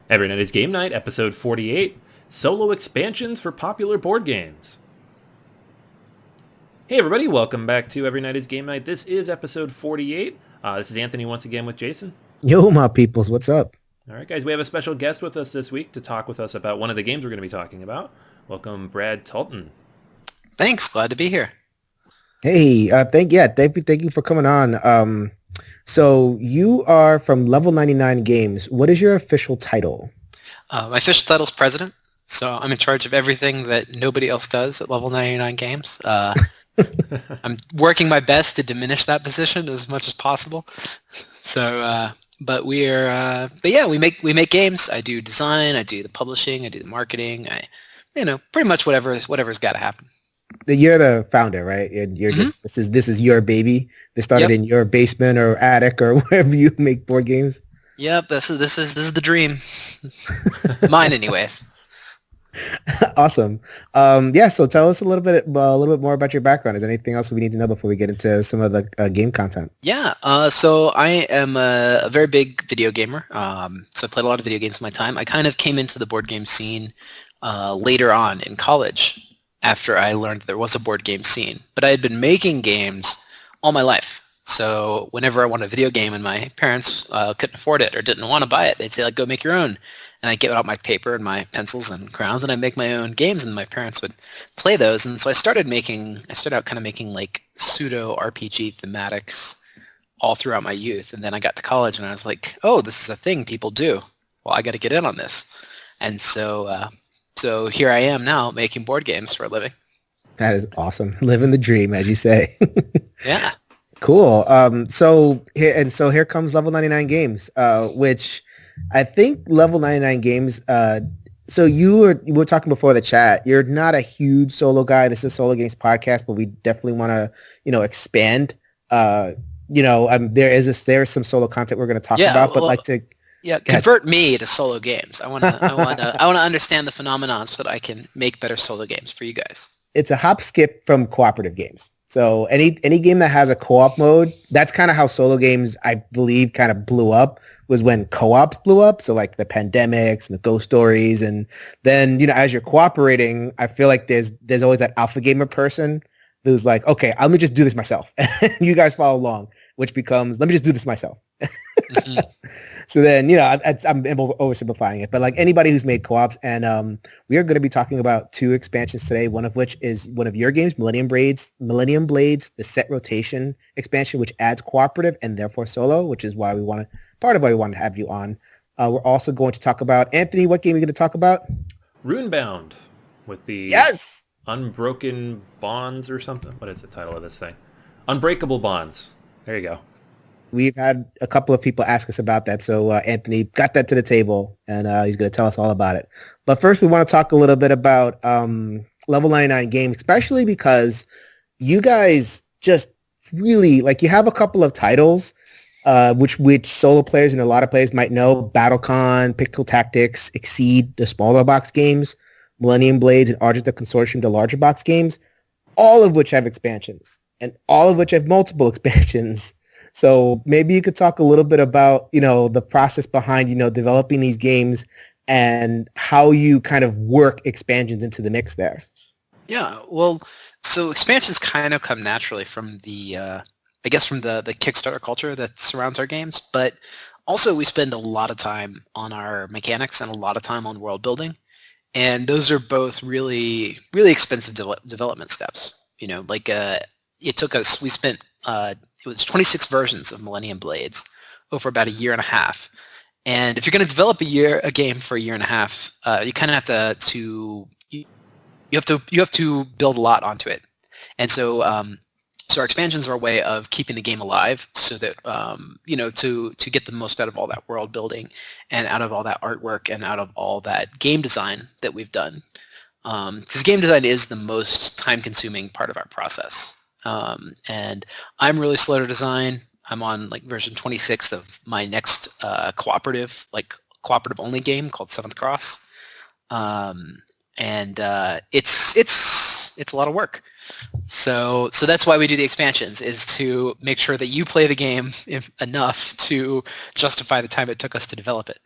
Every Night is Game Night, episode 48, Solo Expansions for Popular Board Games. Hey everybody, welcome back to Every Night is Game Night. This is episode 48. This is Anthony once again with Jason. Yo, my peoples, what's up? All right, guys, we have a special guest with us this week to talk with us about one of the games we're going to be talking about. Welcome, Brad Tolton. Thanks, glad to be here. Hey, thank you for coming on. So you are from Level 99 Games. What is your official title? My official title is president, so I'm in charge of everything that nobody else does at Level 99 Games. I'm working my best to diminish that position as much as possible. So, but we make games. I do design, I do the publishing, I do the marketing. Pretty much whatever's got to happen. You're the founder, right? You're just this is your baby. This started in your basement or attic or wherever you make board games. Yep, this is the dream. Mine, anyways. Awesome. So tell us a little bit more about your background. Is there anything else we need to know before we get into some of the game content? Yeah. So I am a very big video gamer. So I played a lot of video games in my time. I kind of came into the board game scene later on in college after I learned there was a board game scene. But I had been making games all my life. So whenever I wanted a video game and my parents couldn't afford it or didn't want to buy it, they'd say, like, go make your own. And I'd get out my paper and my pencils and crayons and I'd make my own games and my parents would play those. And so I started out kind of making like pseudo RPG thematics all throughout my youth. And then I got to college and I was like, oh, this is a thing people do. Well, I got to get in on this. And so here I am now making board games for a living. That is awesome. Living the dream, as you say. Yeah. Cool. So here comes Level 99 Games, which I think Level 99 Games, so we were talking before the chat, you're not a huge solo guy. This is a Solo Games podcast, but we definitely want to, expand. There's some solo content we're going to talk about, but convert me to solo games. I want to understand the phenomenon so that I can make better solo games for you guys. It's a hop skip from cooperative games. So any game that has a co-op mode, that's kind of how solo games, I believe, kind of blew up, was when co-ops blew up. So like the Pandemics and the Ghost Stories. And then, as you're cooperating, I feel like there's always that alpha gamer person who's like, okay, let me just do this myself. You guys follow along, which becomes, let me just do this myself. Mm-hmm. So then, I'm oversimplifying it, but like anybody who's made co-ops, and we are going to be talking about 2 expansions today, one of which is one of your games, Millennium Blades, the set rotation expansion, which adds cooperative and therefore solo, which is part of why we want to have you on. We're also going to talk about, Anthony, what game are you going to talk about? Runebound with the Unbroken Bonds or something. What is the title of this thing? Unbreakable Bonds. There you go. We've had a couple of people ask us about that, so Anthony got that to the table, and he's going to tell us all about it. But first, we want to talk a little bit about Level 99 Games, especially because you guys just really, you have a couple of titles, which solo players and a lot of players might know: BattleCon, Pixel Tactics, Exceed, the smaller box games, Millennium Blades, and Argent the Consortium, the larger box games, all of which have expansions, and all of which have multiple expansions. So maybe you could talk a little bit about, the process behind, developing these games and how you kind of work expansions into the mix there. Yeah, well, so expansions kind of come naturally from the Kickstarter culture that surrounds our games, but also we spend a lot of time on our mechanics and a lot of time on world building. And those are both really, really expensive development steps. It was 26 versions of Millennium Blades over about a year and a half. And if you're going to develop a game for a year and a half, you kind of have you have to build a lot onto it. And so our expansions are a way of keeping the game alive, so that to get the most out of all that world building and out of all that artwork and out of all that game design that we've done. Because game design is the most time-consuming part of our process. And I'm really slow to design. I'm on version 26 of my next cooperative only game called Seventh Cross. It's a lot of work. So that's why we do the expansions, is to make sure that you play the game enough to justify the time it took us to develop it.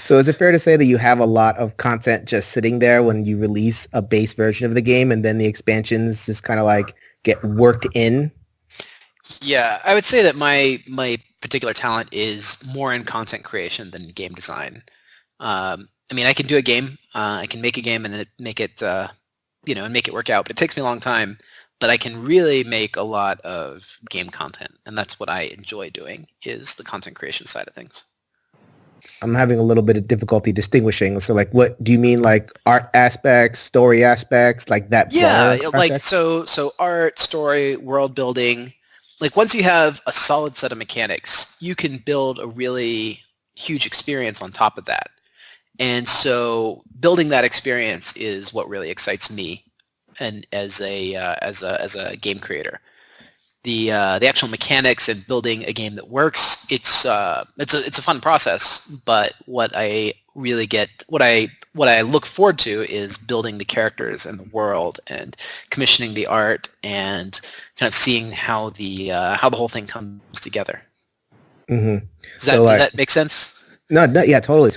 So is it fair to say that you have a lot of content just sitting there when you release a base version of the game, and then the expansions just kind of like get worked in? Yeah, I would say that my particular talent is more in content creation than game design. I mean, I can do a game, I can make a game and make it, and make it work out, but it takes me a long time. But I can really make a lot of game content, and that's what I enjoy doing, is the content creation side of things. I'm having a little bit of difficulty distinguishing. So like, what do you mean, like art aspects, story aspects, like that? Yeah, like so art, story, world building. Like once you have a solid set of mechanics, you can build a really huge experience on top of that. And so building that experience is what really excites me, and as a game creator. The actual mechanics and building a game that works, it's a fun process, but what I look forward to is building the characters and the world and commissioning the art and kind of seeing how the whole thing comes together. Mm-hmm. Does that make sense? No, yeah, totally.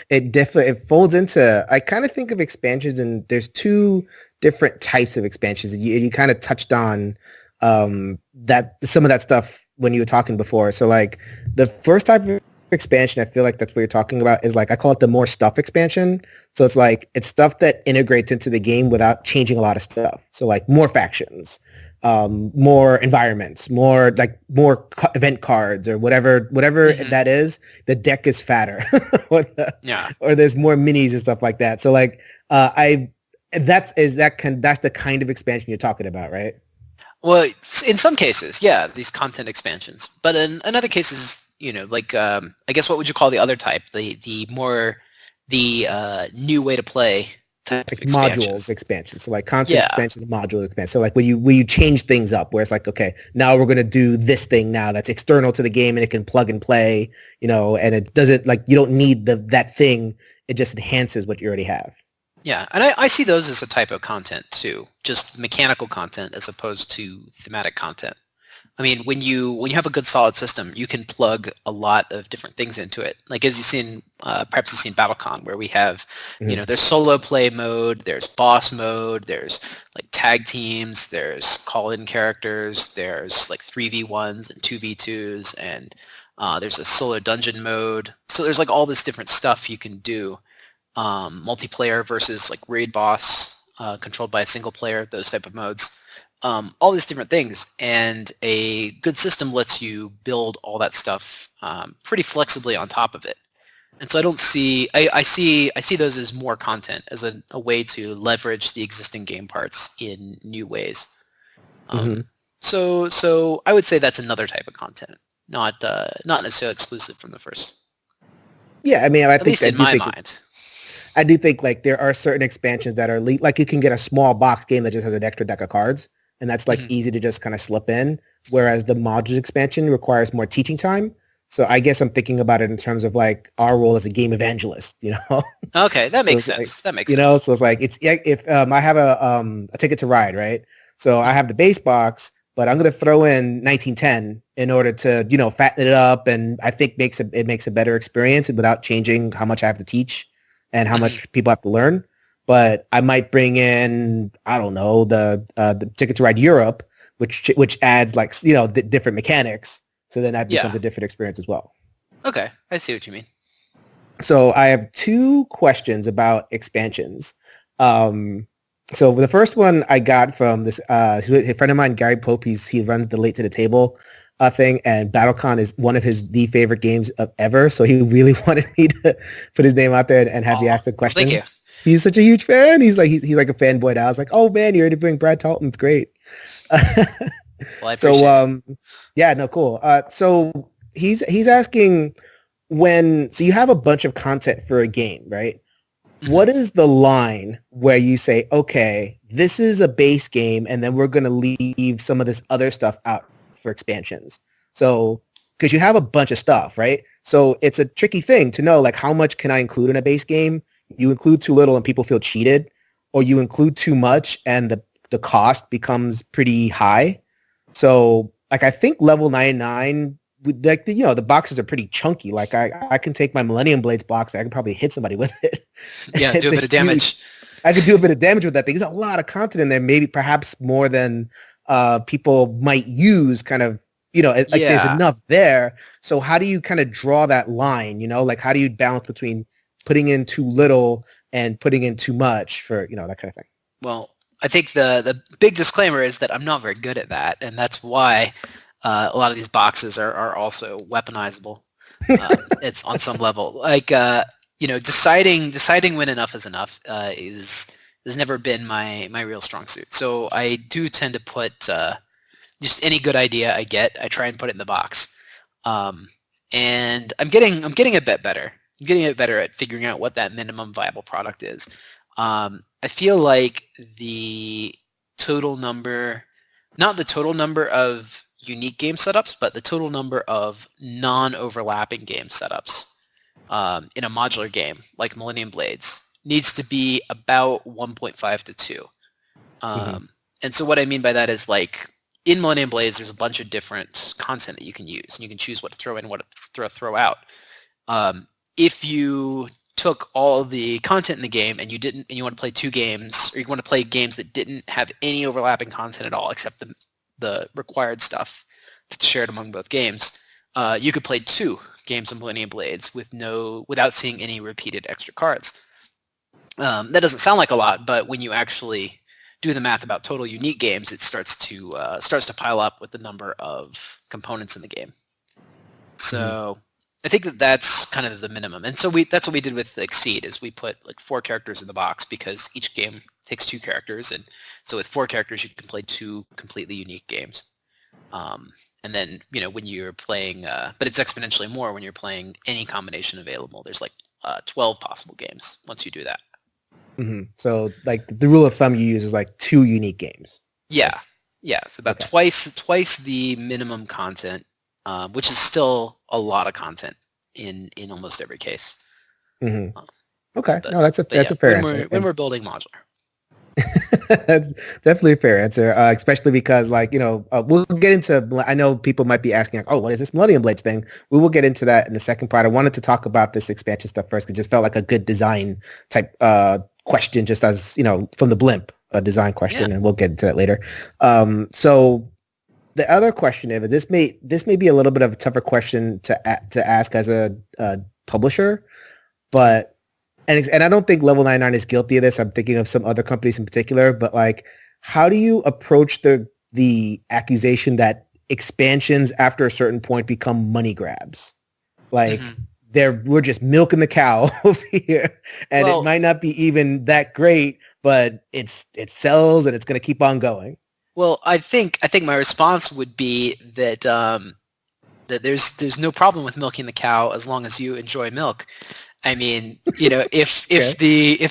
It folds into, I kind of think of expansions, and there's two different types of expansions. You kind of touched on that some of that stuff when you were talking before. So like the first type of expansion, I feel like that's what you're talking about, is like, I call it the more stuff expansion. So it's like, it's stuff that integrates into the game without changing a lot of stuff. So like more factions, more environments, more event cards, or whatever mm-hmm. that is. The deck is fatter, or there's more minis and stuff like that. So like, that's the kind of expansion you're talking about, right? Well, in some cases, yeah, these content expansions. But in other cases, I guess what would you call the other type? The new way to play type like modules expansion. So like content expansion, module expansion. So like when you change things up, where it's like, okay, now we're going to do this thing now that's external to the game, and it can plug and play, and it doesn't, like, you don't need that thing. It just enhances what you already have. Yeah, and I see those as a type of content too, just mechanical content as opposed to thematic content. I mean, when you have a good solid system, you can plug a lot of different things into it. Like as perhaps you've seen BattleCon, where we have, mm-hmm. There's solo play mode, there's boss mode, there's like tag teams, there's call-in characters, there's like 3v1s and 2v2s, and there's a solo dungeon mode. So there's like all this different stuff you can do. Multiplayer versus like raid boss, controlled by a single player, those type of modes. All these different things, and a good system lets you build all that stuff pretty flexibly on top of it. And so I see those as more content, as a way to leverage the existing game parts in new ways. Mm-hmm. So I would say that's another type of content, not necessarily exclusive from the first. Yeah, I mean, at least in my mind. I do think like there are certain expansions that are like you can get a small box game that just has an extra deck of cards, and that's like mm-hmm. easy to just kind of slip in. Whereas the modules expansion requires more teaching time. So I guess I'm thinking about it in terms of like our role as a game evangelist, Okay, that makes sense. Like, that makes sense. So it's like if I have a Ticket to Ride, right? So I have the base box, but I'm going to throw in 1910 in order to fatten it up, and I think it makes a better experience without changing how much I have to teach and how much people have to learn. But I might bring in, I don't know, the Ticket to Ride Europe, which adds like, different mechanics. So then that becomes a different experience as well. Okay, I see what you mean. So I have two questions about expansions. So the first one I got from this a friend of mine, Gary Pope. He runs the Late to the Table thing, and BattleCon is one of the favorite games of ever. So he really wanted me to put his name out there and have you ask the question. Thank you. He's such a huge fan. He's like a fanboy now. I was like, oh man, you're ready to bring Brad Tolton. It's great. Well, I appreciate it. Yeah, no, cool. So he's asking so you have a bunch of content for a game, right? What is the line where you say, okay, this is a base game, and then we're going to leave some of this other stuff out for expansions? So, because you have a bunch of stuff, right? So it's a tricky thing to know, like, how much can I include in a base game? You include too little and people feel cheated, or you include too much and the cost becomes pretty high. So, like, I think level 99 like the boxes are pretty chunky. Like I can take my Millennium Blades box, I can probably hit somebody with it. Yeah, do a bit of damage. I could do a bit of damage with that thing. There's a lot of content in there, maybe perhaps more than people might use. Kind of, like there's enough there. So how do you kind of draw that line? Like how do you balance between putting in too little and putting in too much for that kind of thing? Well, I think the big disclaimer is that I'm not very good at that, and that's why a lot of these boxes are also weaponizable. It's on some level, like deciding when enough is enough has never been my real strong suit. So I do tend to put just any good idea I get, I try and put it in the box, and I'm getting a bit better. I'm getting a bit better at figuring out what that minimum viable product is. I feel like the total number, not the total number of unique game setups, but the total number of non-overlapping game setups in a modular game like Millennium Blades needs to be about 1.5 to 2. And so what I mean by that is, like, in Millennium Blades, there's a bunch of different content that you can use, and you can choose what to throw in, what to throw out. If you took all the content in the game and you want to play 2 games, or you want to play games that didn't have any overlapping content at all except the required stuff that's shared among both games, you could play 2 games of Millennium Blades without seeing any repeated extra cards. That doesn't sound like a lot, but when you actually do the math about total unique games, it starts to pile up with the number of components in the game. So I think that's kind of the minimum, and so that's what we did with Exceed, is we put like 4 characters in the box because each game takes 2 characters, and so with 4 characters you can play 2 completely unique games. And then when you're playing, but it's exponentially more when you're playing any combination available. There's like 12 possible games once you do that. So like the rule of thumb you use is like 2 unique games. Yeah, so about twice the minimum content. Which is still a lot of content in almost every case. Okay, no, that's a fair answer. When we're building modular. That's definitely a fair answer, especially because, like, we'll get into, I know people might be asking, like, oh, what is this Millennium Blades thing? We will get into that in the second part. I wanted to talk about this expansion stuff first, because it just felt like a good design type question, just as, from the blimp, a design question, and we'll get into that later. So the other question is, this may be a little bit of a tougher question to ask as a publisher, but and I don't think Level 99 is guilty of this. I'm thinking of some other companies in particular, but like, how do you approach the accusation that expansions after a certain point become money grabs? Like we're just milking the cow over here, and it might not be even that great, but it sells and it's going to keep on going. Well, I think my response would be that that there's no problem with milking the cow as long as you enjoy milk. I mean, if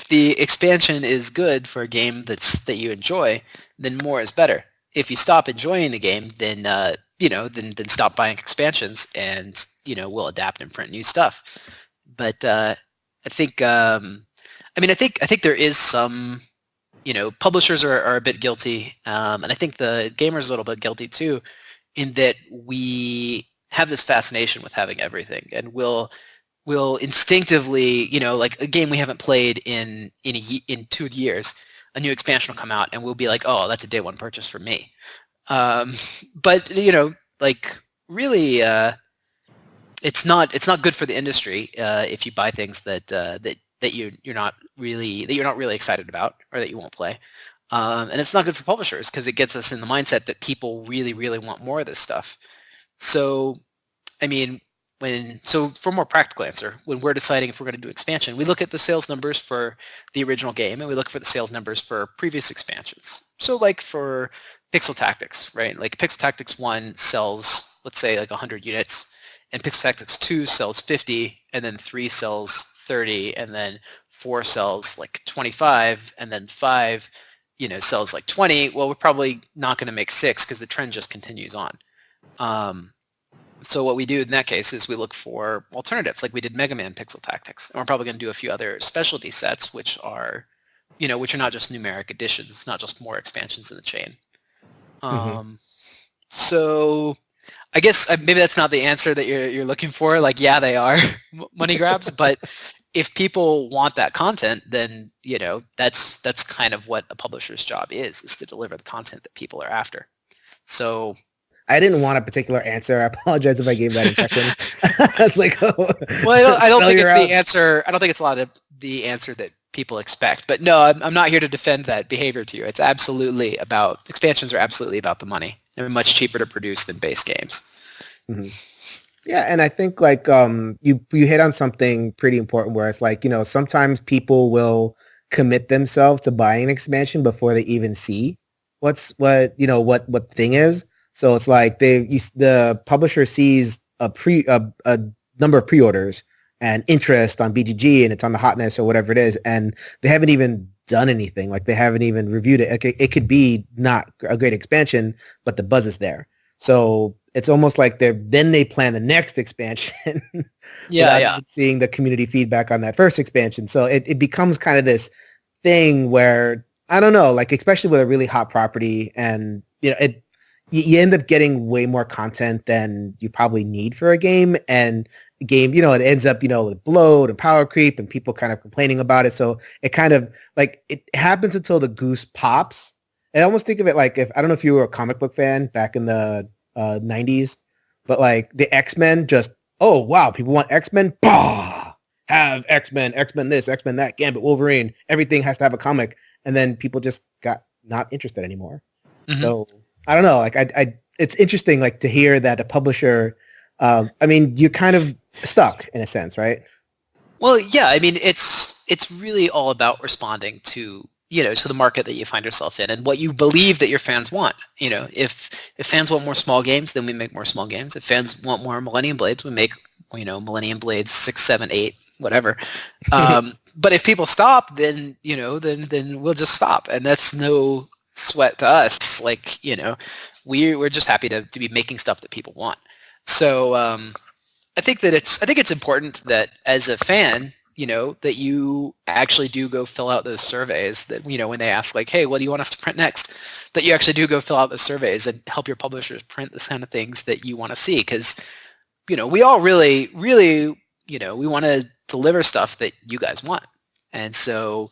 the expansion is good for a game that you enjoy, then more is better. If you stop enjoying the game, then then stop buying expansions, and we'll adapt and print new stuff. But I think there is some. Publishers are a bit guilty, and I think the gamers are a little bit guilty too, in that we have this fascination with having everything, and we'll instinctively, like a game we haven't played in 2 years, a new expansion will come out, and we'll be like, oh, that's a day one purchase for me. But like, really, it's not good for the industry if you buy things that you're not really excited about, or that you won't play, and it's not good for publishers because it gets us in the mindset that people really, really want more of this stuff. So, I mean, for a more practical answer, when we're deciding if we're going to do expansion, we look at the sales numbers for the original game, and we look for the sales numbers for previous expansions. So, like for Pixel Tactics, right? Like Pixel Tactics 1 sells, let's say, like 100 units, and Pixel Tactics 2 sells 50, and then 3 sells 30, and then 4 sells like 25, and then 5 sells like 20. Well, we're probably not going to make 6 because the trend just continues on. So what we do in that case is we look for alternatives, like we did Mega Man Pixel Tactics, and we're probably going to do a few other specialty sets, which are not just numeric additions, it's not just more expansions in the chain. So I guess maybe that's not the answer that you're looking for. Like, yeah, they are money grabs, but if people want that content, then that's kind of what a publisher's job is to deliver the content that people are after. So I didn't want a particular answer. I apologize if I gave that impression. I was like, oh, well, I don't think it's the answer. I don't think it's a lot of the answer that people expect. But no, I'm not here to defend that behavior to you. It's absolutely about expansions are absolutely about the money. They're much cheaper to produce than base games. Mm-hmm. Yeah, and I think like you hit on something pretty important where it's like, sometimes people will commit themselves to buying an expansion before they even see what thing is. So it's like the publisher sees a number of pre-orders and interest on BGG, and it's on the hotness or whatever it is, and they haven't even done anything. Like they haven't even reviewed it. It could be not a great expansion, but the buzz is there. So it's almost like they plan the next expansion. Yeah. Seeing the community feedback on that first expansion. So it becomes kind of this thing where, I don't know, like especially with a really hot property, and you end up getting way more content than you probably need for a game, and the game, it ends up, with bloat and power creep and people kind of complaining about it. So it kind of like it happens until the goose pops. I almost think of it like, I don't know if you were a comic book fan back in the 90s, but like the X-Men oh wow, people want X-Men, bah! Have X-Men this, X-Men that, Gambit, Wolverine, everything has to have a comic, and then people just got not interested anymore. Mm-hmm. So I don't know, like it's interesting like to hear that a publisher, you're kind of stuck in a sense, right? Well, yeah, it's really all about responding to to the market that you find yourself in and what you believe that your fans want. If fans want more small games, then we make more small games. If fans want more Millennium Blades, we make Millennium Blades 6, 7, 8, whatever. But if people stop, then then we'll just stop, and that's no sweat to us. Like we're just happy to be making stuff that people want. So I think it's important that as a fan, that you actually do go fill out those surveys that, when they ask like, hey, what do you want us to print next? That you actually do go fill out those surveys and help your publishers print the kind of things that you want to see. Because, we all really, really, we want to deliver stuff that you guys want. And so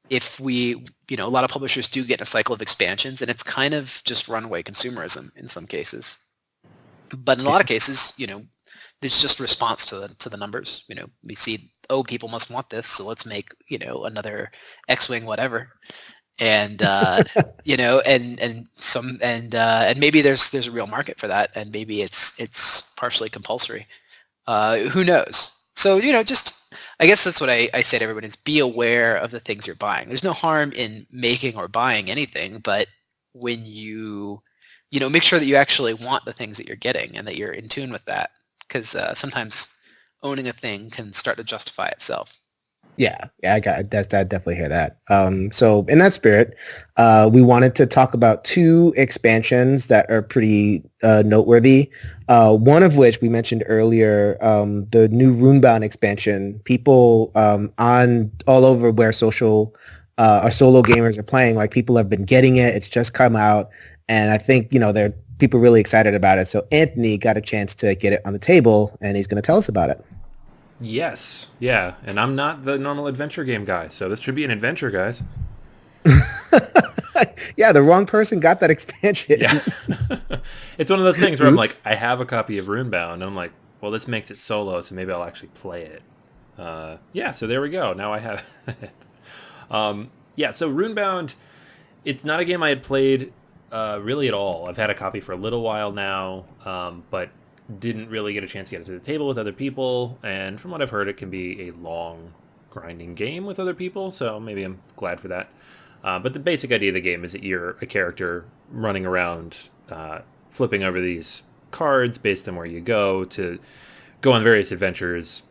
if we, a lot of publishers do get in a cycle of expansions, and it's kind of just runaway consumerism in some cases. But in a lot of cases, it's just response to the numbers. We see, oh, people must want this, so let's make another X-wing whatever, and and maybe there's a real market for that, and maybe it's partially compulsory. Who knows? So just I guess that's what I say to everyone is be aware of the things you're buying. There's no harm in making or buying anything, but when you make sure that you actually want the things that you're getting and that you're in tune with that. Because sometimes owning a thing can start to justify itself. Yeah, I definitely hear that. So in that spirit, we wanted to talk about 2 expansions that are pretty noteworthy. One of which we mentioned earlier, the new Runebound expansion. People on all over where social or solo gamers are playing, like people have been getting it. It's just come out, and I think they're people really excited about it. So Anthony got a chance to get it on the table, and he's going to tell us about it. Yes. Yeah. And I'm not the normal adventure game guy, so this should be an adventure, guys. Yeah, the wrong person got that expansion. Yeah. It's one of those things where I'm like, I have a copy of Runebound, and I'm like, well, this makes it solo, so maybe I'll actually play it. Yeah, so there we go. Now I have it. Yeah, so Runebound, it's not a game I had played really at all. I've had a copy for a little while now, but didn't really get a chance to get it to the table with other people. And from what I've heard, it can be a long, grinding game with other people, so maybe I'm glad for that. But the basic idea of the game is that you're a character running around, flipping over these cards based on where you go to go on various adventures.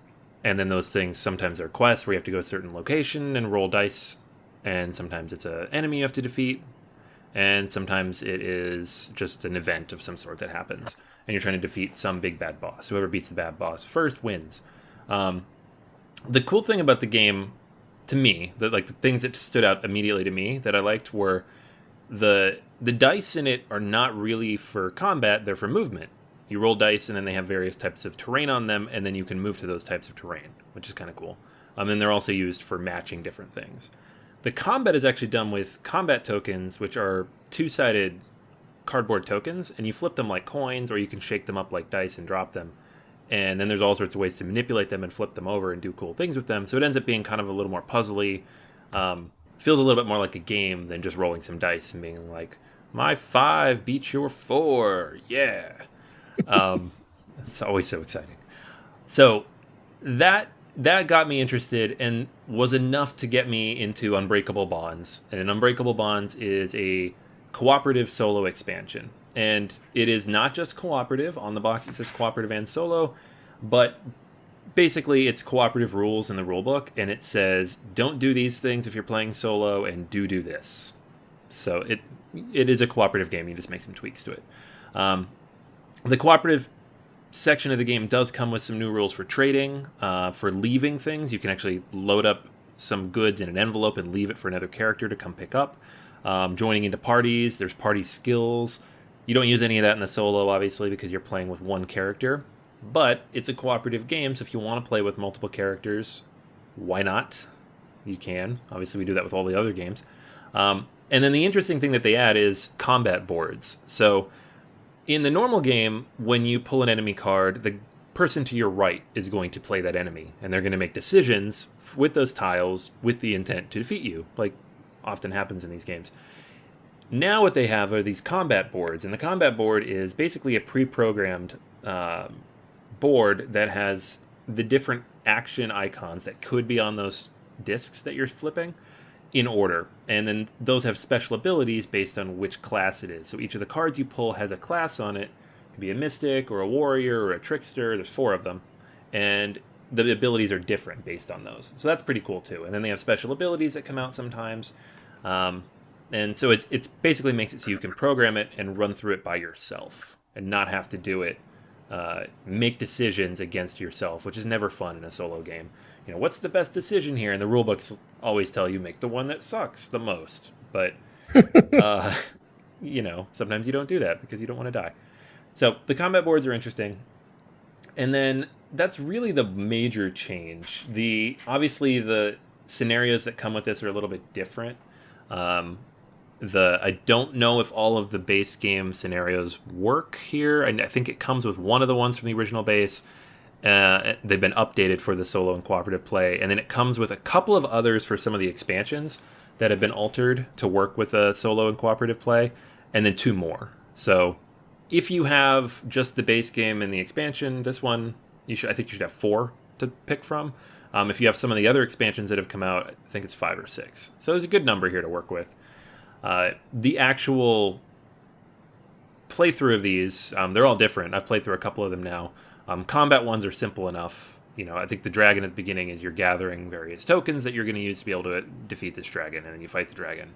And then those things, sometimes are quests where you have to go to a certain location and roll dice. And sometimes it's an enemy you have to defeat. And sometimes it is just an event of some sort that happens. And you're trying to defeat some big bad boss. Whoever beats the bad boss first wins. The cool thing about the game, to me, the things that stood out immediately to me that I liked were the dice in it are not really for combat, they're for movement. You roll dice, and then they have various types of terrain on them, and then you can move to those types of terrain, which is kind of cool. And they're also used for matching different things. The combat is actually done with combat tokens, which are two-sided cardboard tokens, and you flip them like coins, or you can shake them up like dice and drop them. And then there's all sorts of ways to manipulate them and flip them over and do cool things with them. So it ends up being kind of a little more puzzly. Feels a little bit more like a game than just rolling some dice and being like, my 5 beats your 4. Yeah. It's always so exciting. So that got me interested and was enough to get me into Unbreakable Bonds. And Unbreakable Bonds is a cooperative solo expansion. And it is not just cooperative. On the box it says cooperative and solo, but basically it's cooperative rules in the rulebook, and it says don't do these things if you're playing solo, and do this. So it is a cooperative game. You just make some tweaks to it. The cooperative section of the game does come with some new rules for trading, for leaving things. You can actually load up some goods in an envelope and leave it for another character to come pick up. Joining into parties, there's party skills. You don't use any of that in the solo, obviously, because you're playing with one character. But it's a cooperative game, so if you want to play with multiple characters, why not? You can. Obviously, we do that with all the other games. And then the interesting thing that they add is combat boards. So in the normal game, when you pull an enemy card, the person to your right is going to play that enemy, and they're going to make decisions with those tiles with the intent to defeat you, like often happens in these games. Now what they have are these combat boards, and the combat board is basically a pre-programmed board that has the different action icons that could be on those discs that you're flipping in order, and then those have special abilities based on which class it is. So each of the cards you pull has a class on it. It could be a mystic or a warrior or a trickster. There's 4 of them, and the abilities are different based on those. So that's pretty cool too. And then they have special abilities that come out sometimes. And so it's basically makes it so you can program it and run through it by yourself and not have to do it, make decisions against yourself, which is never fun in a solo game. You know, what's the best decision here? And the rulebooks always tell you make the one that sucks the most. But, you know, sometimes you don't do that because you don't want to die. So the combat boards are interesting. And then that's really the major change. Obviously, the scenarios that come with this are a little bit different. I don't know if all of the base game scenarios work here. And I think it comes with one of the ones from the original base. They've been updated for the solo and cooperative play. And then it comes with a couple of others for some of the expansions that have been altered to work with a solo and cooperative play. And then 2 more. So if you have just the base game and the expansion, this one, I think you should have 4 to pick from. If you have some of the other expansions that have come out, I think it's 5 or 6. So there's a good number here to work with. The actual playthrough of these, they're all different. I've played through a couple of them now. Combat ones are simple enough. You know, I think the dragon at the beginning is you're gathering various tokens that you're going to use to be able to defeat this dragon, and then you fight the dragon.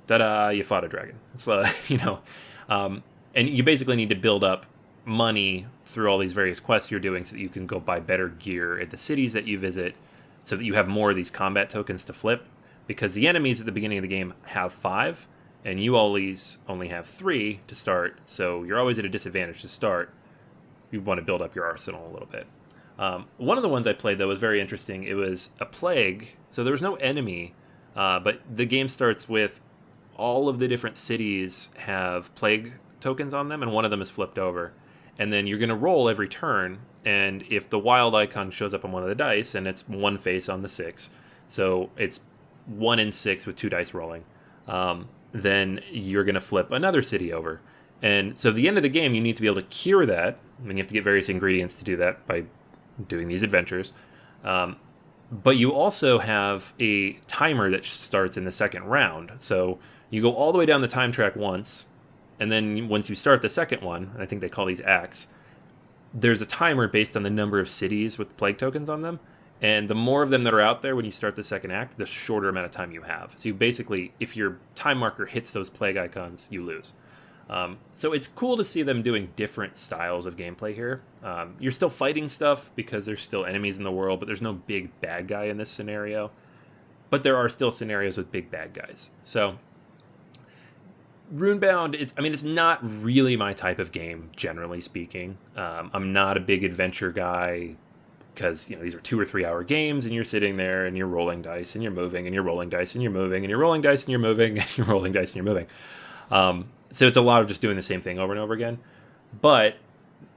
Ta-da! You fought a dragon. It's you know, and you basically need to build up money through all these various quests you're doing so that you can go buy better gear at the cities that you visit, so that you have more of these combat tokens to flip. Because the enemies at the beginning of the game have 5, and you always only have 3 to start, so you're always at a disadvantage to start. You want to build up your arsenal a little bit. One of the ones I played, though, was very interesting. It was a plague, so there was no enemy, but the game starts with all of the different cities have plague tokens on them, and one of them is flipped over. And then you're going to roll every turn, and if the wild icon shows up on one of the dice, and it's 1 face on the 6, so it's 1 in 6 with 2 dice rolling, then you're going to flip another city over. And so at the end of the game, you need to be able to cure that, and you have to get various ingredients to do that by doing these adventures. But you also have a timer that starts in the second round. So you go all the way down the time track once, and then once you start the second one, and I think they call these acts, there's a timer based on the number of cities with plague tokens on them. And the more of them that are out there when you start the second act, the shorter amount of time you have. So you basically, if your time marker hits those plague icons, you lose. So it's cool to see them doing different styles of gameplay here. You're still fighting stuff because there's still enemies in the world, but there's no big bad guy in this scenario. But there are still scenarios with big bad guys. So Runebound, it's not really my type of game, generally speaking. I'm not a big adventure guy because, these are 2 or 3 hour games and you're sitting there and you're rolling dice and you're moving and you're rolling dice and you're moving and you're rolling dice and you're moving and you're rolling dice and you're moving. So it's a lot of just doing the same thing over and over again. But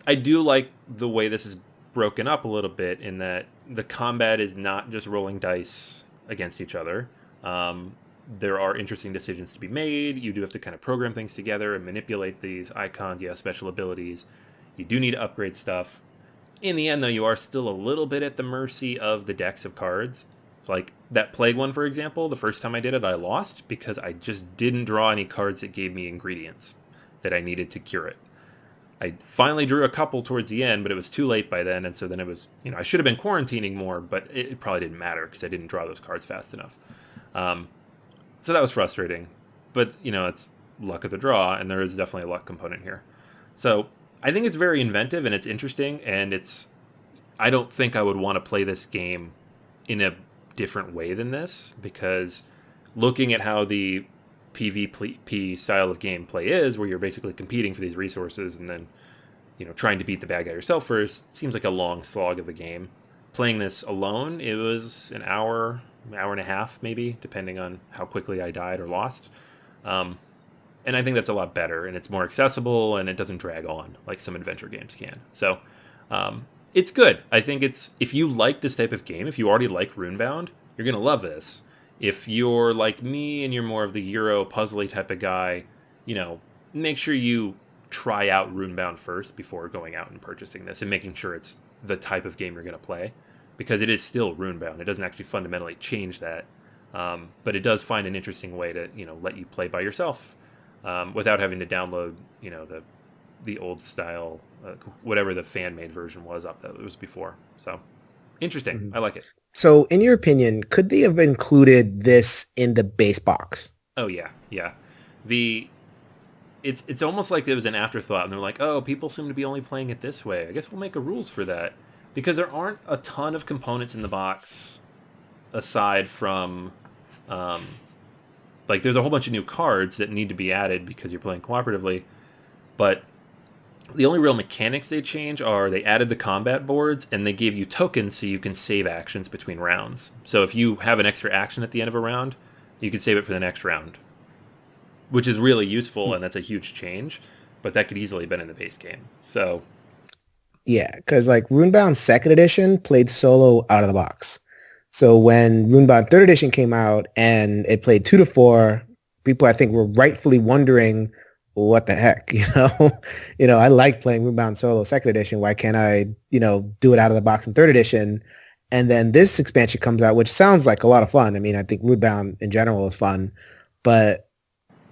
I do like the way this is broken up a little bit in that the combat is not just rolling dice against each other. There are interesting decisions to be made. You do have to kind of program things together and manipulate these icons. You have special abilities. You do need to upgrade stuff. In the end, though, you are still a little bit at the mercy of the decks of cards. Like that Plague one, for example, the first time I did it, I lost because I just didn't draw any cards that gave me ingredients that I needed to cure it. I finally drew a couple towards the end, but it was too late by then, and so then it was, I should have been quarantining more, but it probably didn't matter because I didn't draw those cards fast enough. So that was frustrating, but, it's luck of the draw, and there is definitely a luck component here. So I think it's very inventive, and it's interesting, and I don't think I would want to play this game in a different way than this, because looking at how the PvP style of gameplay is, where you're basically competing for these resources and then, trying to beat the bad guy yourself first, seems like a long slog of a game. Playing this alone, it was an hour and a half, maybe, depending on how quickly I died or lost. And I think that's a lot better, and it's more accessible, and it doesn't drag on like some adventure games can. So it's good. I think if you like this type of game, if you already like Runebound, you're going to love this. If you're like me and you're more of the Euro puzzly type of guy, make sure you try out Runebound first before going out and purchasing this and making sure it's the type of game you're going to play, because it is still Runebound. It doesn't actually fundamentally change that, but it does find an interesting way to let you play by yourself without having to download the old style whatever the fan made version was up that it was before. So interesting. Mm-hmm. I like it. So, in your opinion, could they have included this in the base box? Oh yeah. It's almost like it was an afterthought, and they're like, oh, people seem to be only playing it this way. I guess we'll make a rules for that, because there aren't a ton of components in the box aside from, there's a whole bunch of new cards that need to be added because you're playing cooperatively, but the only real mechanics they change are they added the combat boards and they gave you tokens so you can save actions between rounds. So if you have an extra action at the end of a round, you can save it for the next round, which is really useful, and that's a huge change, but that could easily have been in the base game. So yeah, because Runebound 2nd Edition played solo out of the box. So when Runebound 3rd Edition came out and it played 2 to 4, people I think were rightfully wondering, what the heck, I like playing Runebound solo 2nd Edition. Why can't I, do it out of the box in 3rd Edition? And then this expansion comes out, which sounds like a lot of fun. I mean, I think Runebound in general is fun, but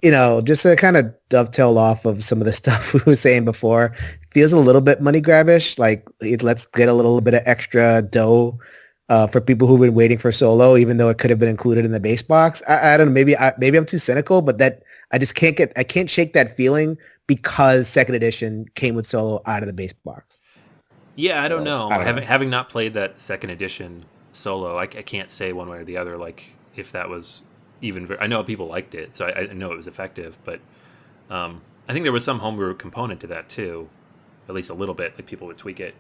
just to kind of dovetail off of some of the stuff we were saying before, it feels a little bit money grabbish. Let's get a little bit of extra dough for people who've been waiting for solo, even though it could have been included in the base box. I don't know. Maybe I'm too cynical, but that I just can't shake that feeling because 2nd Edition came with solo out of the base box. Yeah, I don't know. Know. Having not played that 2nd Edition solo, I can't say one way or the other. If that was even, I know people liked it, so I know it was effective. But I think there was some homebrew component to that too, at least a little bit. People would tweak it.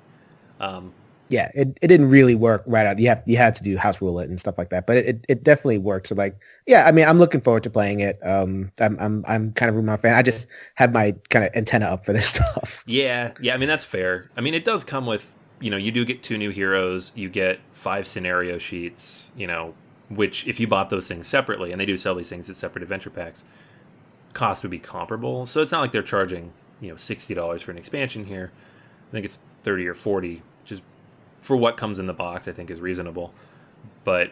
Yeah, it didn't really work right out. You had to do house rule it and stuff like that, but it definitely worked. So I mean, I'm looking forward to playing it. I'm kind of a Runebound fan. I just have my kind of antenna up for this stuff. Yeah. I mean, that's fair. I mean, it does come with, you do get 2 new heroes. You get 5 scenario sheets. Which if you bought those things separately, and they do sell these things at separate adventure packs, cost would be comparable. So it's not like they're charging $60 for an expansion here. I think it's $30 or $40, which is, for what comes in the box, I think is reasonable. But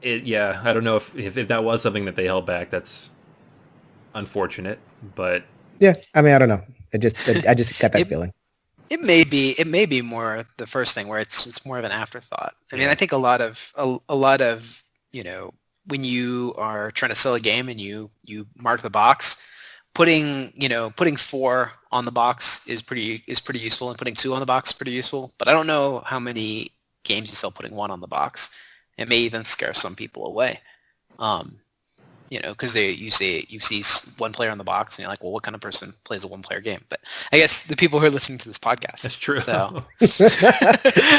I don't know if that was something that they held back. That's unfortunate, but yeah, I mean, I don't know. I just got that feeling. It may be more the first thing where it's more of an afterthought. I mean, I think a lot of when you are trying to sell a game and you mark the box, putting 4 on the box is pretty useful, and putting 2 on the box is pretty useful. But I don't know how many games you sell putting 1 on the box. It may even scare some people away. because you see one player on the box, and you're like, well, what kind of person plays a one-player game? But I guess the people who are listening to this podcast. That's true. So.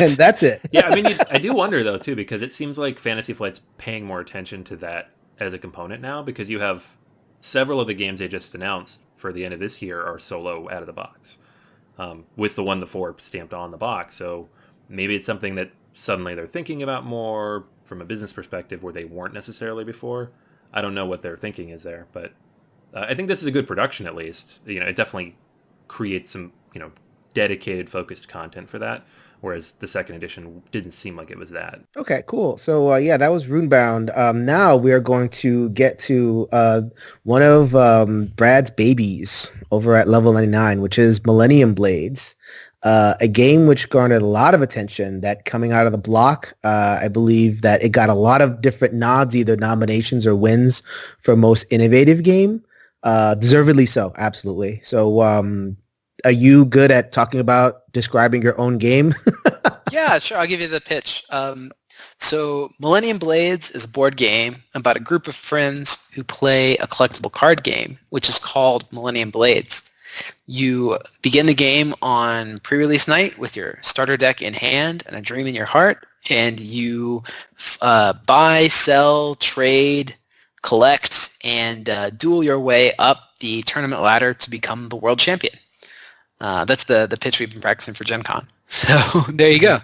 And that's it. Yeah, I mean, I do wonder though too, because it seems like Fantasy Flight's paying more attention to that as a component now, because you have several of the games they just announced for the end of this year are solo out of the box, with the 1 to 4 stamped on the box. So maybe it's something that suddenly they're thinking about more from a business perspective where they weren't necessarily before. I don't know what their thinking is there, but I think this is a good production at least. It definitely creates some, dedicated, focused content for that, whereas the second edition didn't seem like it was that. Okay, cool. So that was Runebound. Now we are going to get to one of Brad's babies over at Level 99, which is Millennium Blades. A game which garnered a lot of attention that coming out of the block. I believe that it got a lot of different nods, either nominations or wins for most innovative game. Deservedly so, absolutely. So are you good at talking about describing your own game? Yeah, sure. I'll give you the pitch. So Millennium Blades is a board game about a group of friends who play a collectible card game, which is called Millennium Blades. You begin the game on pre-release night with your starter deck in hand and a dream in your heart, and you buy, sell, trade, collect, and duel your way up the tournament ladder to become the world champion. That's the pitch we've been practicing for Gen Con. So there you go.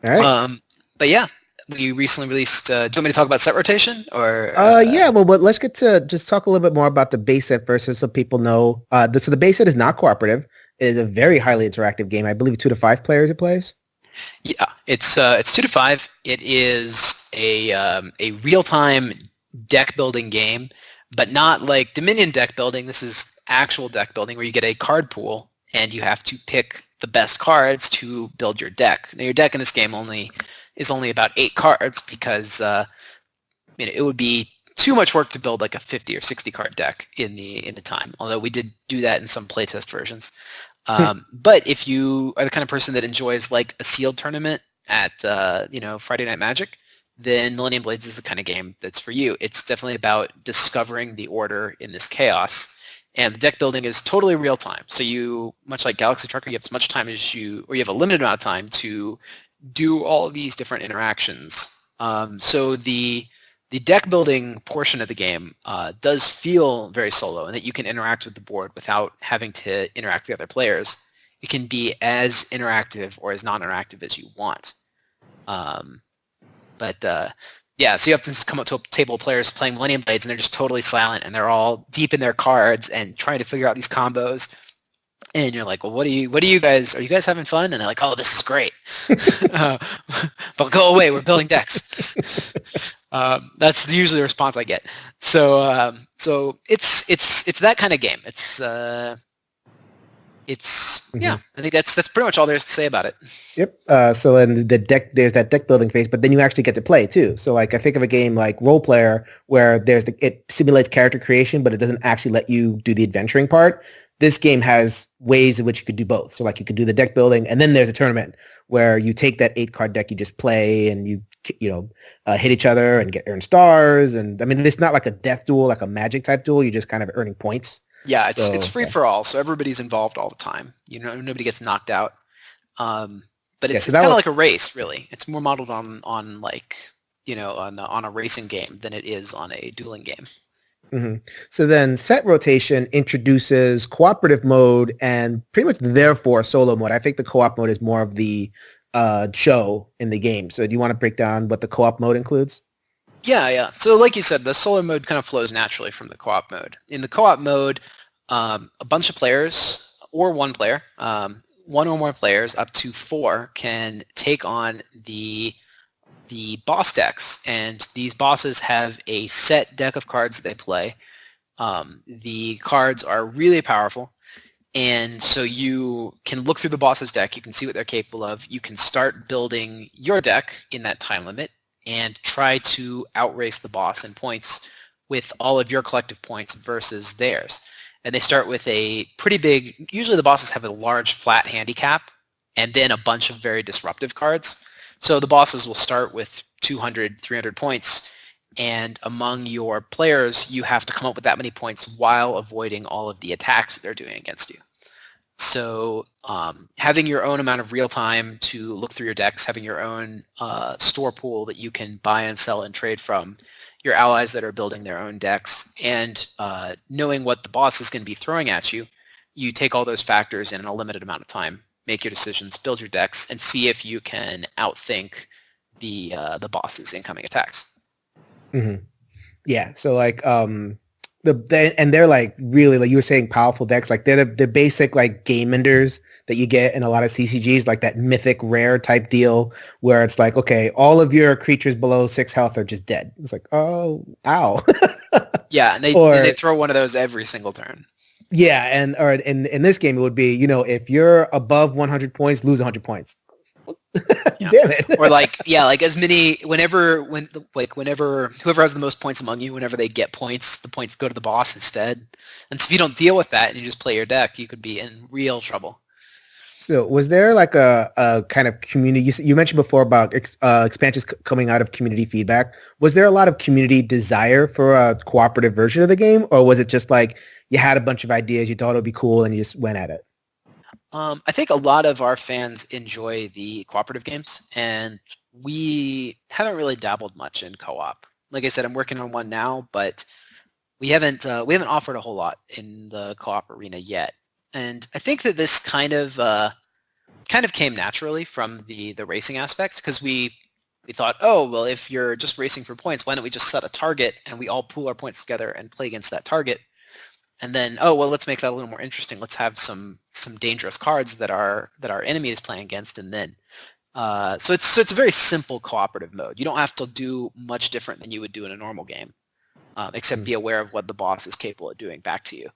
All right. But yeah, we recently released, do you want me to talk about set rotation? Or yeah, well, but let's get to just talk a little bit more about the base set first so people know. So the base set is not cooperative. It is a very highly interactive game. I believe 2 to 5 players it plays. Yeah, it's 2 to 5. It is a real-time deck building game, but not like Dominion deck building. This is actual deck building where you get a card pool and you have to pick the best cards to build your deck. Now your deck in this game is only about 8 cards because it would be too much work to build like a 50 or 60 card deck in the time. Although we did do that in some playtest versions. But if you are the kind of person that enjoys like a sealed tournament at Friday Night Magic, then Millennium Blades is the kind of game that's for you. It's definitely about discovering the order in this chaos. And the deck building is totally real time. So you, much like Galaxy Trucker, you have as much time as you have a limited amount of time to do all of these different interactions. So the deck building portion of the game does feel very solo, and that you can interact with the board without having to interact with the other players. It can be as interactive or as non-interactive as you want. Yeah, so you have to come up to a table of players playing Millennium Blades, and they're just totally silent, and they're all deep in their cards and trying to figure out these combos. And you're like, well, what are you guys? Are you guys having fun? And they're like, oh, this is great. But go away. We're building decks. That's usually the response I get. So it's that kind of game. Yeah, I think that's pretty much all there is to say about it. Yep. So in the deck, there's that deck building phase, but then you actually get to play too. So like I think of a game like Role Player where it simulates character creation, but it doesn't actually let you do the adventuring part. This game has ways in which you could do both. So like you could do the deck building, and then there's a tournament where you take that 8-card deck you just play, and you hit each other and earn stars. And I mean, it's not like a death duel, like a Magic type duel. You're just kind of earning points. Yeah, it's free for all, so everybody's involved all the time. Nobody gets knocked out. But it's kind of like a race, really. It's more modeled on like on a racing game than it is on a dueling game. Mm-hmm. So then set rotation introduces cooperative mode and pretty much therefore solo mode. I think the co-op mode is more of the show in the game. So do you want to break down what the co-op mode includes? Yeah. So like you said, the solo mode kind of flows naturally from the co-op mode. In the co-op mode, a bunch of players or one player, one or more players up to 4 can take on the boss decks, and these bosses have a set deck of cards that they play. The cards are really powerful, and so you can look through the boss's deck, you can see what they're capable of, you can start building your deck in that time limit, and try to outrace the boss in points with all of your collective points versus theirs. And they start with a pretty big, usually the bosses have a large flat handicap, and then a bunch of very disruptive cards. So the bosses will start with 200, 300 points, and among your players, you have to come up with that many points while avoiding all of the attacks that they're doing against you. So having your own amount of real time to look through your decks, having your own store pool that you can buy and sell and trade from, your allies that are building their own decks, and knowing what the boss is going to be throwing at you, you take all those factors in a limited amount of time, make your decisions, build your decks, and see if you can outthink the boss's incoming attacks. Mm-hmm. Yeah. So like and they're like really, like you were saying, powerful decks. Like they're the basic like game enders that you get in a lot of CCGs, like that mythic rare type deal where it's like, okay, all of your creatures below 6 health are just dead. It's like, oh, ow. Yeah, and they throw one of those every single turn. Yeah, and or in this game it would be, if you're above 100 points, lose 100 points. Yeah. Damn it. Or like as many whenever whoever has the most points among you, whenever they get points, the points go to the boss instead. And so if you don't deal with that and you just play your deck, you could be in real trouble. So was there like a kind of community, you mentioned before about expansions coming out of community feedback. Was there a lot of community desire for a cooperative version of the game, or was it just like you had a bunch of ideas, you thought it would be cool, and you just went at it? I think a lot of our fans enjoy the cooperative games, and we haven't really dabbled much in co-op. Like I said, I'm working on one now, but we haven't offered a whole lot in the co-op arena yet. And I think that this kind of came naturally from the racing aspects, because we thought, oh, well, if you're just racing for points, why don't we just set a target and we all pool our points together and play against that target? And then, oh, well, let's make that a little more interesting. Let's have some dangerous cards that our enemy is playing against, and then so it's a very simple cooperative mode. You don't have to do much different than you would do in a normal game, except be aware of what the boss is capable of doing back to you.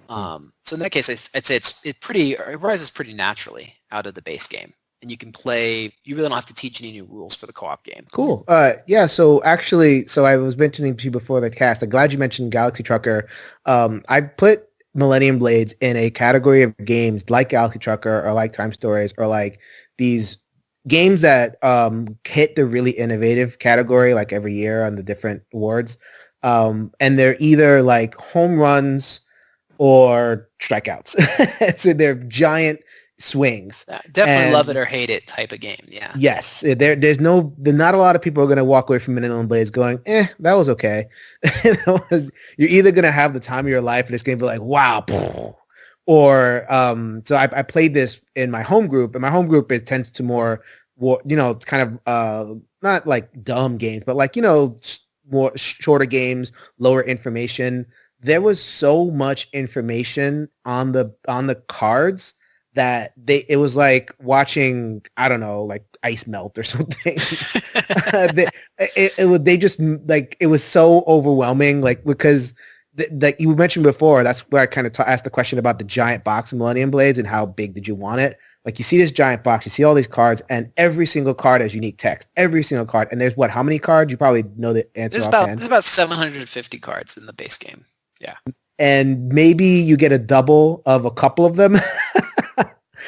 So in that case, I'd say it rises pretty naturally out of the base game, and you can play. You really don't have to teach any new rules for the co-op game. Cool. Yeah. So actually, I was mentioning to you before the cast. I'm glad you mentioned Galaxy Trucker. I put Millennium Blades in a category of games like Galaxy Trucker or like Time Stories or like these games that hit the really innovative category like every year on the different awards. And they're either like home runs or strikeouts. So they're giant swings. Definitely love it or hate it type of game. Yeah. Yes. There's not a lot of people are going to walk away from Millennium Blades going, that was okay. You're either going to have the time of your life and it's going to be like, wow. Or so I played this in my home group, and my home group tends to more, kind of not like dumb games, but like, more shorter games, lower information. There was so much information on the cards that it was like watching, I don't know, like ice melt or something. It was so overwhelming, like, because like you mentioned before, that's where I kind of asked the question about the giant box of Millennium Blades and how big did you want it? Like, you see this giant box, you see all these cards, and every single card has unique text. Every single card. And there's how many cards? You probably know the answer offhand. There's about 750 cards in the base game. Yeah. And maybe you get a double of a couple of them.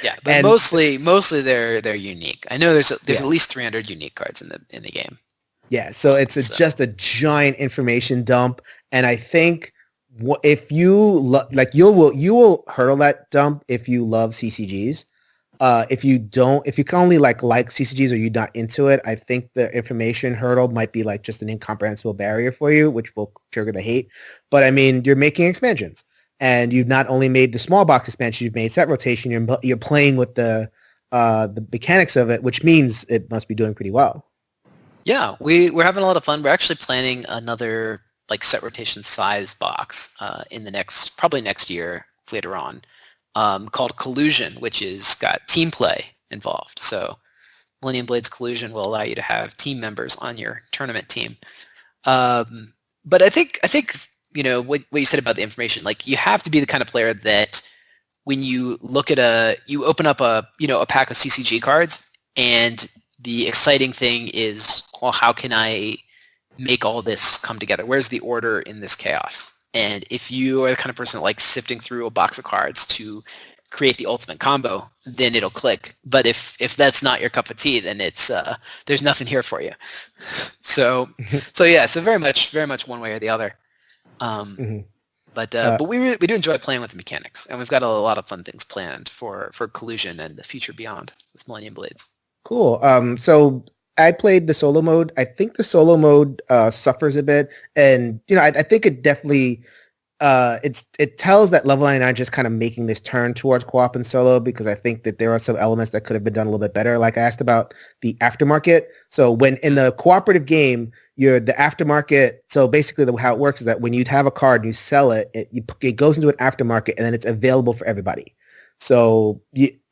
Yeah, but mostly they're unique. I know there's at least 300 unique cards in the game. Yeah, so it's just a giant information dump, and I think if you you will hurdle that dump if you love CCGs. If you can only like CCGs or you're not into it, I think the information hurdle might be like just an incomprehensible barrier for you, which will trigger the hate. But I mean, you're making expansions, and you've not only made the small box expansion, you've made set rotation. You're playing with the mechanics of it, which means it must be doing pretty well. Yeah, we're having a lot of fun. We're actually planning another like set rotation size box in probably next year later on. Called Collusion, which is got team play involved. So Millennium Blades Collusion will allow you to have team members on your tournament team. But I think what you said about the information, like, you have to be the kind of player that when you look at you open up a pack of CCG cards, and the exciting thing is, well, how can I make all this come together? Where's the order in this chaos? And if you are the kind of person that likes sifting through a box of cards to create the ultimate combo, then it'll click. But if that's not your cup of tea, then it's there's nothing here for you. So yeah, so very much one way or the other. Mhm. But we do enjoy playing with the mechanics, and we've got a lot of fun things planned for Collusion and the future beyond with Millennium Blades. Cool. So I played the solo mode. I think the solo mode suffers a bit, and I think it definitely it tells that Level 99 just kind of making this turn towards co-op and solo, because I think that there are some elements that could have been done a little bit better. Like I asked about the aftermarket. So when in the cooperative game, you're the aftermarket. So basically how it works is that when you have a card and you sell it, it goes into an aftermarket and then it's available for everybody. So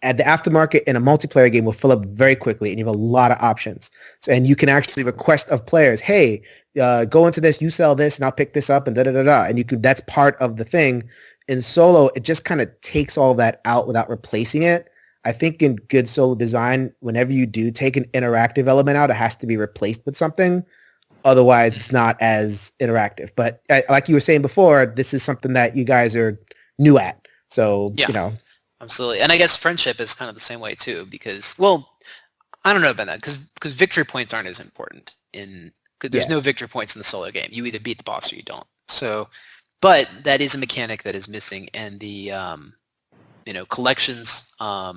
at the aftermarket in a multiplayer game will fill up very quickly, and you have a lot of options. So, and you can actually request of players, hey, go into this, you sell this, and I'll pick this up, and da-da-da-da. And that's part of the thing. In solo, it just kind of takes all that out without replacing it. I think in good solo design, whenever you do take an interactive element out, it has to be replaced with something. Otherwise, it's not as interactive. But like you were saying before, this is something that you guys are new at. So, yeah. Absolutely. And I guess friendship is kind of the same way too, because, well, I don't know about that, because victory points aren't as important there's no victory points in the solo game. You either beat the boss or you don't. So, but that is a mechanic that is missing, and the collections, I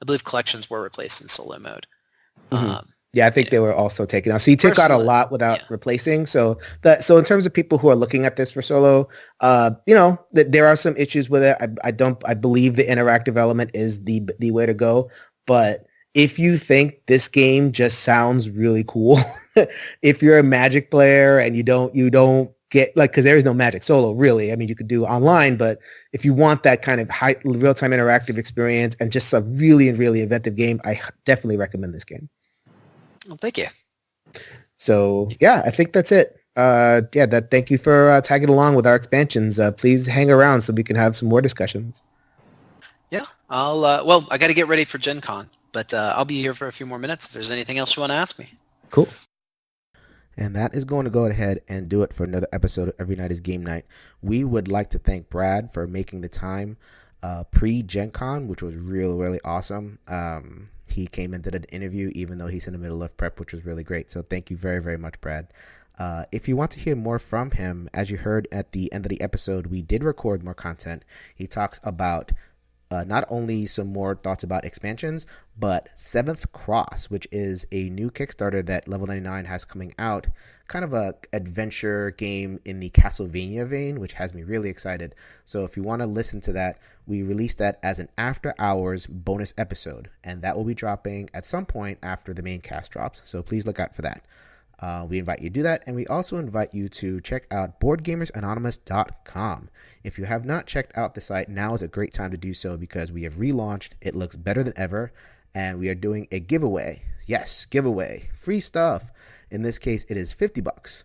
believe collections were replaced in solo mode. Mm-hmm. Yeah, I think they were also taken out. So you took out a lot without replacing. So in terms of people who are looking at this for solo, there are some issues with it. I believe the interactive element is the way to go. But if you think this game just sounds really cool, if you're a Magic player and you don't get, like, because there is no Magic solo really. I mean, you could do online, but if you want that kind of high real-time interactive experience and just a really, really inventive game, I definitely recommend this game. Well, thank you. So yeah, I think that's it. Thank you for tagging along with our expansions. Please hang around so we can have some more discussions. Yeah, I got to get ready for Gen Con, but I'll be here for a few more minutes if there's anything else you want to ask me. Cool. And that is going to go ahead and do it for another episode of Every Night is Game Night. We would like to thank Brad for making the time pre-Gen Con, which was really, really awesome. He came and did an interview even though he's in the middle of prep, which was really great. So thank you very, very much, Brad. If you want to hear more from him, as you heard at the end of the episode, we did record more content. He talks about not only some more thoughts about expansions, but Seventh Cross, which is a new Kickstarter that Level 99 has coming out. Kind of a adventure game in the Castlevania vein, which has me really excited. So if you want to listen to that, we released that as an after hours bonus episode, and that will be dropping at some point after the main cast drops. So please look out for that. We invite you to do that, and we also invite you to check out BoardGamersAnonymous.com. If you have not checked out the site, now is a great time to do so because we have relaunched. It looks better than ever, and we are doing a giveaway. Yes, giveaway. Free stuff. In this case, it is $50.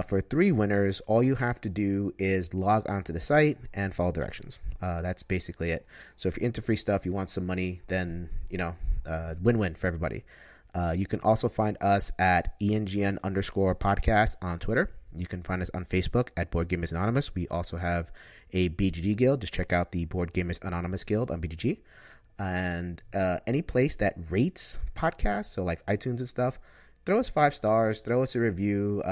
For 3 winners, all you have to do is log onto the site and follow directions. That's basically it. So if you're into free stuff, you want some money, then, win-win for everybody. You can also find us at ENGN_podcast on Twitter. You can find us on Facebook at Board Gamers Anonymous. We also have a BGG guild. Just check out the Board Gamers Anonymous guild on BGG. And any place that rates podcasts, so like iTunes and stuff, throw us 5 stars, throw us a review.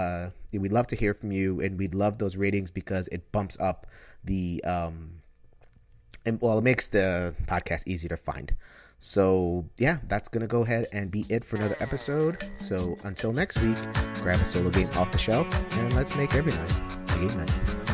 We'd love to hear from you, and we'd love those ratings because it bumps up the it makes the podcast easier to find. So yeah, that's gonna go ahead and be it for another episode. So until next week, grab a solo game off the shelf and let's make every night a game night.